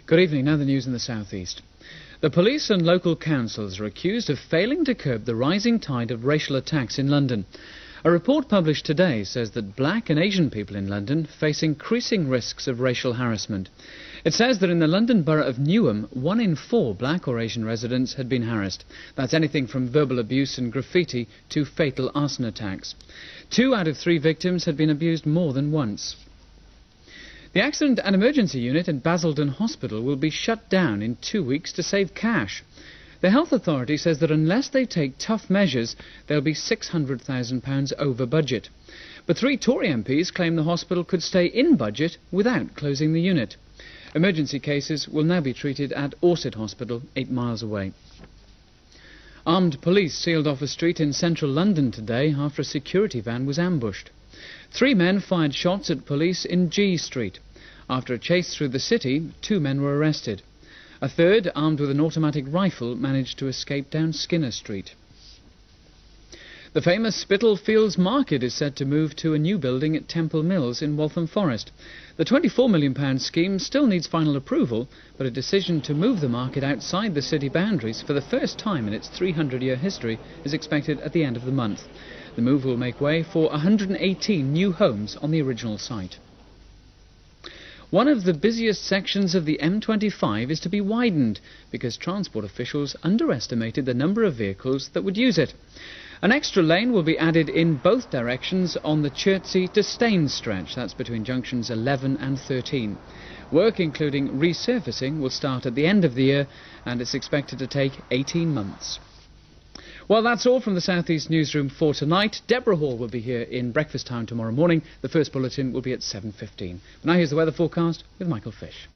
Good evening. Now the news in the southeast. The police and local councils are accused of failing to curb the rising tide of racial attacks in London. A report published today says that black and Asian people in London face increasing risks of racial harassment. It says that in the London borough of Newham, 1 in 4 black or Asian residents had been harassed. That's anything from verbal abuse and graffiti to fatal arson attacks. 2 out of 3 victims had been abused more than once. The Accident and Emergency Unit at Basildon Hospital will be shut down in 2 weeks to save cash. The Health Authority says that unless they take tough measures, they'll be £600,000 over budget. But 3 Tory MPs claim the hospital could stay in budget without closing the unit. Emergency cases will now be treated at Orsett Hospital, 8 miles away. Armed police sealed off a street in central London today after a security van was ambushed. 3 men fired shots at police in G Street. After a chase through the city, 2 men were arrested. A third, armed with an automatic rifle, managed to escape down Skinner Street. The famous Spitalfields Market is set to move to a new building at Temple Mills in Waltham Forest. The £24 million scheme still needs final approval, but a decision to move the market outside the city boundaries for the first time in its 300-year history is expected at the end of the month. The move will make way for 118 new homes on the original site. One of the busiest sections of the M25 is to be widened because transport officials underestimated the number of vehicles that would use it. An extra lane will be added in both directions on the Chertsey to Staines stretch, that's between junctions 11 and 13. Work, including resurfacing, will start at the end of the year and it's expected to take 18 months. Well, that's all from the South East Newsroom for tonight. Deborah Hall will be here in breakfast time tomorrow morning. The first bulletin will be at 7:15. Now here's the weather forecast with Michael Fish.